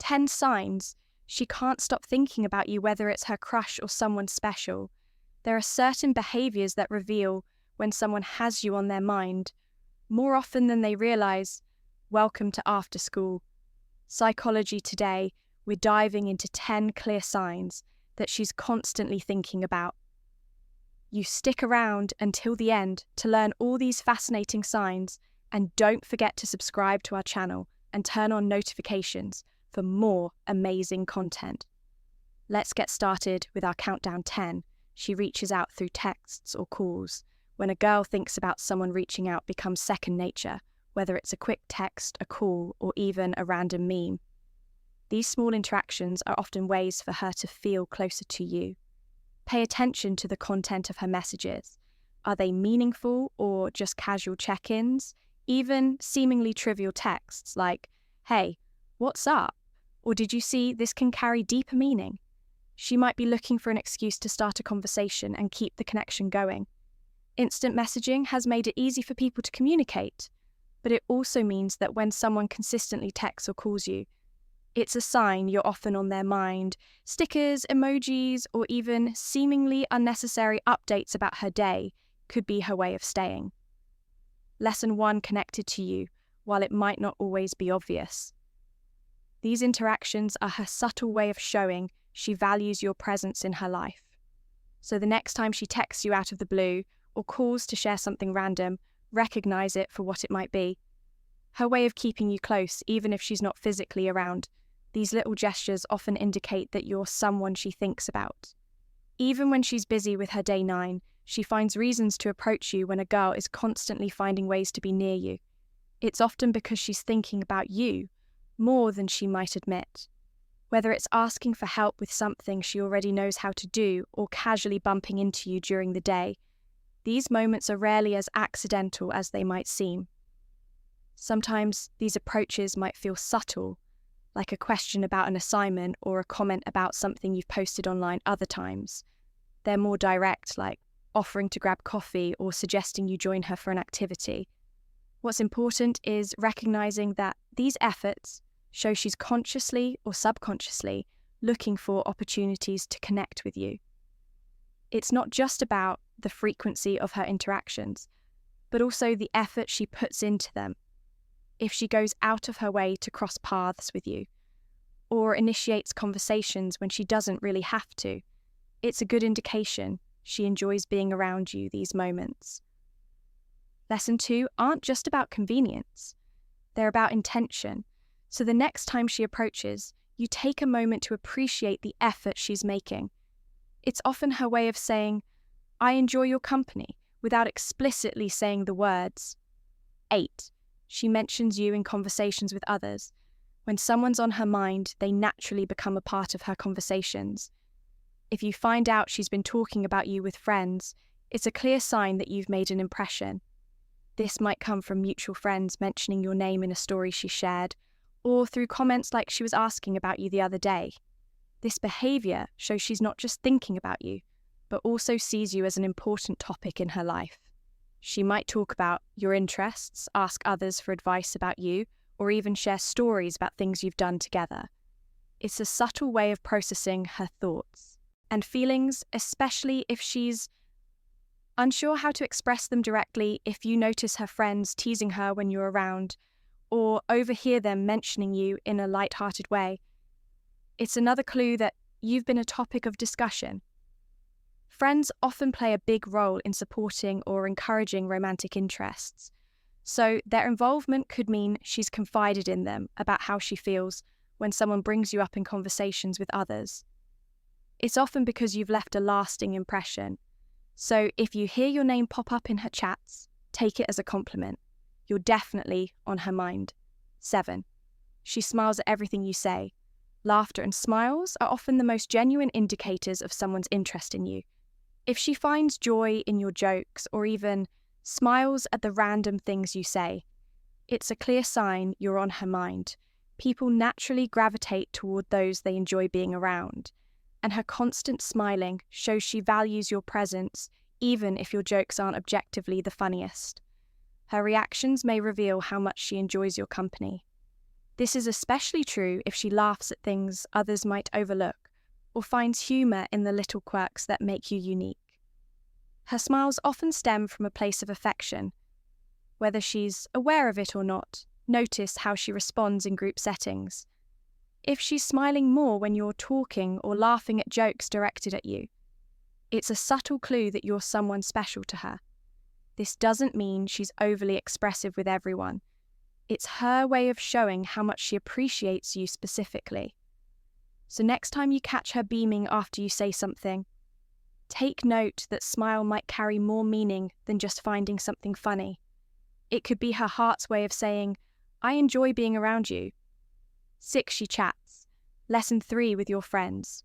10 signs she can't stop thinking about you, whether it's her crush or someone special. There are certain behaviors that reveal when someone has you on their mind. More often than they realize, welcome to After School. Psychology Today, we're diving into 10 clear signs that she's constantly thinking about. You stick around until the end to learn all these fascinating signs, and don't forget to subscribe to our channel and turn on notifications for more amazing content. Let's get started with our countdown 10. She reaches out through texts or calls. When a girl thinks about someone, reaching out becomes second nature, whether it's a quick text, a call, or even a random meme. These small interactions are often ways for her to feel closer to you. Pay attention to the content of her messages. Are they meaningful or just casual check-ins? Even seemingly trivial texts like, "Hey, what's up?" Or "Did you see?" This can carry deeper meaning. She might be looking for an excuse to start a conversation and keep the connection going. Instant messaging has made it easy for people to communicate, but it also means that when someone consistently texts or calls you, it's a sign you're often on their mind. Stickers, emojis, or even seemingly unnecessary updates about her day could be her way of staying. Lesson 1, connected to you, while it might not always be obvious. These interactions are her subtle way of showing she values your presence in her life. So the next time she texts you out of the blue or calls to share something random, recognize it for what it might be. Her way of keeping you close, even if she's not physically around. These little gestures often indicate that you're someone she thinks about. Even when she's busy with her day 9, she finds reasons to approach you. When a girl is constantly finding ways to be near you, it's often because she's thinking about you more than she might admit. Whether it's asking for help with something she already knows how to do or casually bumping into you during the day, these moments are rarely as accidental as they might seem. Sometimes these approaches might feel subtle, like a question about an assignment or a comment about something you've posted online. Other times, they're more direct, like offering to grab coffee or suggesting you join her for an activity. What's important is recognizing that these efforts show she's consciously or subconsciously looking for opportunities to connect with you. It's not just about the frequency of her interactions, but also the effort she puts into them. If she goes out of her way to cross paths with you, or initiates conversations when she doesn't really have to, it's a good indication she enjoys being around you these moments. Lesson 2 aren't just about convenience, they're about intention. So the next time she approaches, you take a moment to appreciate the effort she's making. It's often her way of saying, "I enjoy your company," without explicitly saying the words. 8. She mentions you in conversations with others. When someone's on her mind, they naturally become a part of her conversations. If you find out she's been talking about you with friends, it's a clear sign that you've made an impression. This might come from mutual friends mentioning your name in a story she shared, or through comments like she was asking about you the other day. This behavior shows she's not just thinking about you, but also sees you as an important topic in her life. She might talk about your interests, ask others for advice about you, or even share stories about things you've done together. It's a subtle way of processing her thoughts and feelings, especially if she's unsure how to express them directly. If you notice her friends teasing her when you're around, or overhear them mentioning you in a light-hearted way, it's another clue that you've been a topic of discussion. Friends often play a big role in supporting or encouraging romantic interests, so their involvement could mean she's confided in them about how she feels when someone brings you up in conversations with others. It's often because you've left a lasting impression, so if you hear your name pop up in her chats, take it as a compliment. You're definitely on her mind. 7. She smiles at everything you say. Laughter and smiles are often the most genuine indicators of someone's interest in you. If she finds joy in your jokes or even smiles at the random things you say, it's a clear sign you're on her mind. People naturally gravitate toward those they enjoy being around, and her constant smiling shows she values your presence, even if your jokes aren't objectively the funniest. Her reactions may reveal how much she enjoys your company. This is especially true if she laughs at things others might overlook or finds humour in the little quirks that make you unique. Her smiles often stem from a place of affection. Whether she's aware of it or not, notice how she responds in group settings. If she's smiling more when you're talking or laughing at jokes directed at you, it's a subtle clue that you're someone special to her. This doesn't mean she's overly expressive with everyone. It's her way of showing how much she appreciates you specifically. So next time you catch her beaming after you say something, take note that smile might carry more meaning than just finding something funny. It could be her heart's way of saying, "I enjoy being around you." 6. She chats. Lesson 3 with your friends.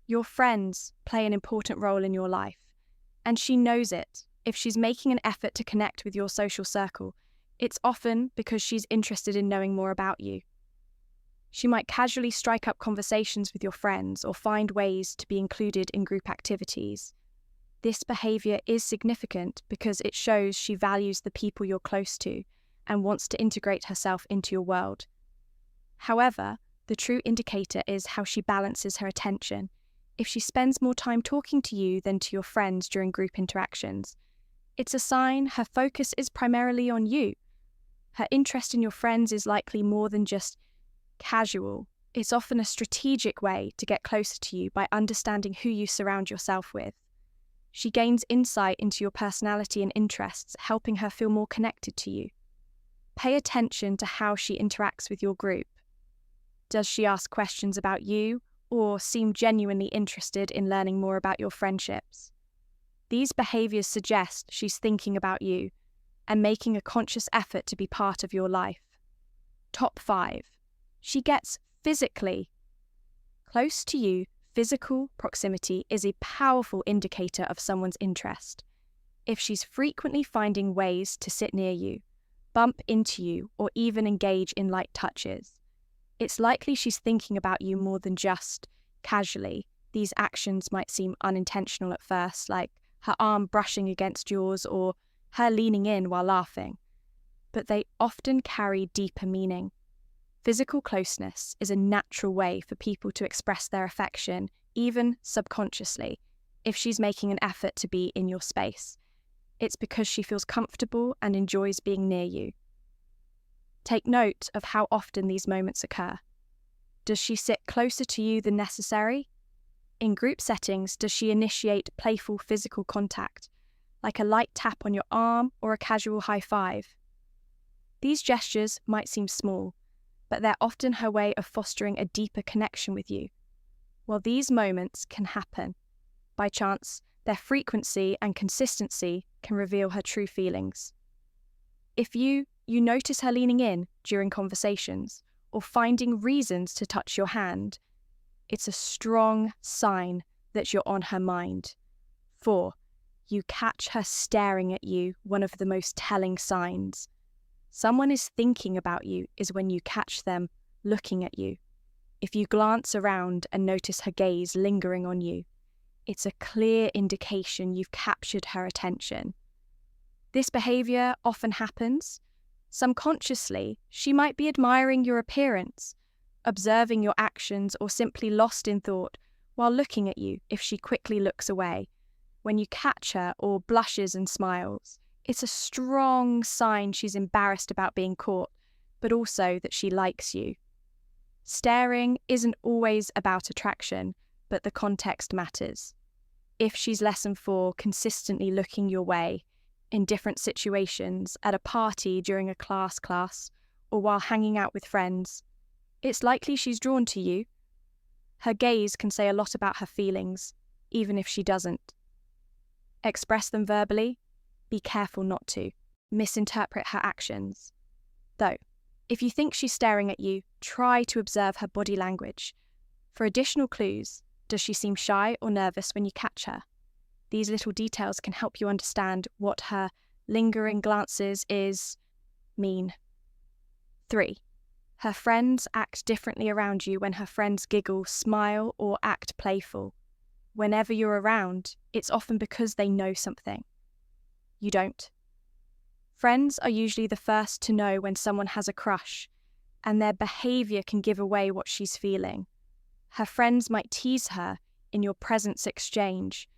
Your friends play an important role in your life, and she knows it. If she's making an effort to connect with your social circle, it's often because she's interested in knowing more about you. She might casually strike up conversations with your friends or find ways to be included in group activities. This behaviour is significant because it shows she values the people you're close to and wants to integrate herself into your world. However, the true indicator is how she balances her attention. If she spends more time talking to you than to your friends during group interactions, it's a sign her focus is primarily on you. Her interest in your friends is likely more than just casual. It's often a strategic way to get closer to you by understanding who you surround yourself with. She gains insight into your personality and interests, helping her feel more connected to you. Pay attention to how she interacts with your group. Does she ask questions about you or seem genuinely interested in learning more about your friendships? These behaviours suggest she's thinking about you and making a conscious effort to be part of your life. Top 5. She gets physically close to you. Physical proximity is a powerful indicator of someone's interest. If she's frequently finding ways to sit near you, bump into you, or even engage in light touches, it's likely she's thinking about you more than just casually. These actions might seem unintentional at first, like her arm brushing against yours or her leaning in while laughing, but they often carry deeper meaning. Physical closeness is a natural way for people to express their affection, even subconsciously, if she's making an effort to be in your space. It's because she feels comfortable and enjoys being near you. Take note of how often these moments occur. Does she sit closer to you than necessary? In group settings, does she initiate playful physical contact, like a light tap on your arm or a casual high five? These gestures might seem small, but they're often her way of fostering a deeper connection with you. While these moments can happen by chance, their frequency and consistency can reveal her true feelings. If you notice her leaning in during conversations or finding reasons to touch your hand, it's a strong sign that you're on her mind. 4. You catch her staring at you, one of the most telling signs. Someone is thinking about you is when you catch them looking at you. If you glance around and notice her gaze lingering on you, it's a clear indication you've captured her attention. This behaviour often happens subconsciously. She might be admiring your appearance, observing your actions, or simply lost in thought while looking at you if she quickly looks away. When you catch her or blushes and smiles, it's a strong sign she's embarrassed about being caught, but also that she likes you. Staring isn't always about attraction, but the context matters. If she's lesson 4, consistently looking your way, in different situations, at a party, during a class, or while hanging out with friends, it's likely she's drawn to you. Her gaze can say a lot about her feelings, even if she doesn't express them verbally. Be careful not to misinterpret her actions. Though, if you think she's staring at you, try to observe her body language. For additional clues, does she seem shy or nervous when you catch her? These little details can help you understand what her lingering glances mean. 3. Her friends act differently around you when her friends giggle, smile, or act playful. Whenever you're around, it's often because they know something you don't. Friends are usually the first to know when someone has a crush. and their behavior can give away what she's feeling. Her friends might tease her in your presence exchange,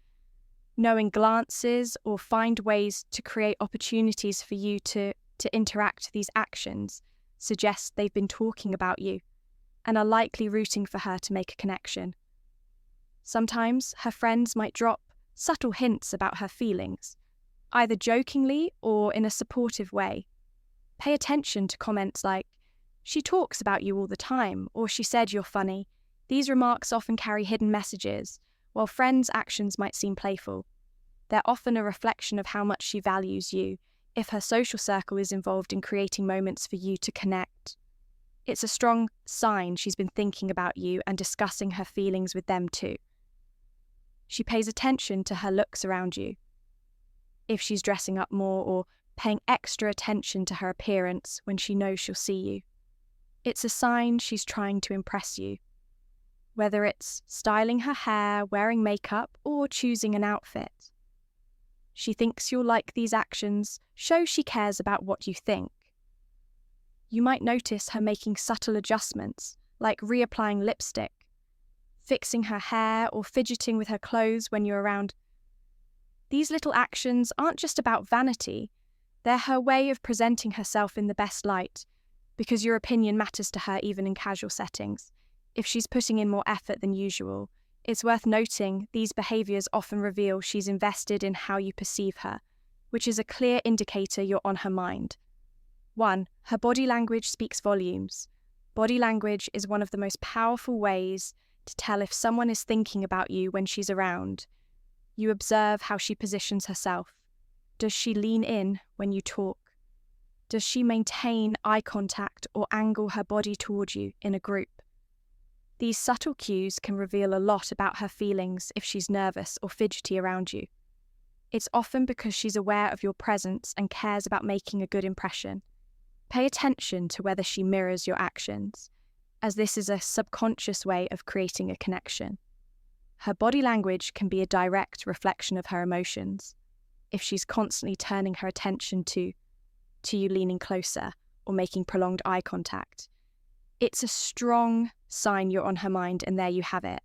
knowing glances or find ways to create opportunities for you to interact. These actions suggest they've been talking about you and are likely rooting for her to make a connection. Sometimes her friends might drop subtle hints about her feelings, either jokingly or in a supportive way. Pay attention to comments like, "She talks about you all the time," or "She said you're funny." These remarks often carry hidden messages, while friends' actions might seem playful. They're often a reflection of how much she values you, if her social circle is involved in creating moments for you to connect. It's a strong sign she's been thinking about you and discussing her feelings with them too. She pays attention to her looks around you. If she's dressing up more or paying extra attention to her appearance when she knows she'll see you, it's a sign she's trying to impress you. Whether it's styling her hair, wearing makeup, or choosing an outfit. She thinks you'll like these actions, show she cares about what you think. You might notice her making subtle adjustments, like reapplying lipstick, fixing her hair, or fidgeting with her clothes when you're around. These little actions aren't just about vanity, they're her way of presenting herself in the best light, because your opinion matters to her even in casual settings. If she's putting in more effort than usual, it's worth noting these behaviours often reveal she's invested in how you perceive her, which is a clear indicator you're on her mind. 1. Her body language speaks volumes. Body language is one of the most powerful ways to tell if someone is thinking about you when she's around. You observe how she positions herself. Does she lean in when you talk? Does she maintain eye contact or angle her body toward you in a group? These subtle cues can reveal a lot about her feelings if she's nervous or fidgety around you. It's often because she's aware of your presence and cares about making a good impression. Pay attention to whether she mirrors your actions, as this is a subconscious way of creating a connection. Her body language can be a direct reflection of her emotions. If she's constantly turning her attention to you leaning closer or making prolonged eye contact, it's a strong sign you're on her mind, and there you have it.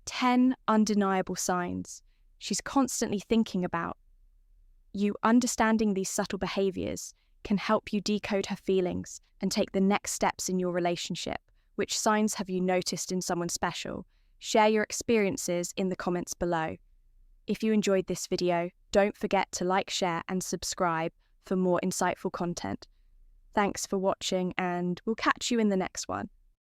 10 undeniable signs she's constantly thinking about you. Understanding these subtle behaviours can help you decode her feelings and take the next steps in your relationship. Which signs have you noticed in someone special? Share your experiences in the comments below. If you enjoyed this video, don't forget to like, share, and subscribe for more insightful content. Thanks for watching, and we'll catch you in the next one.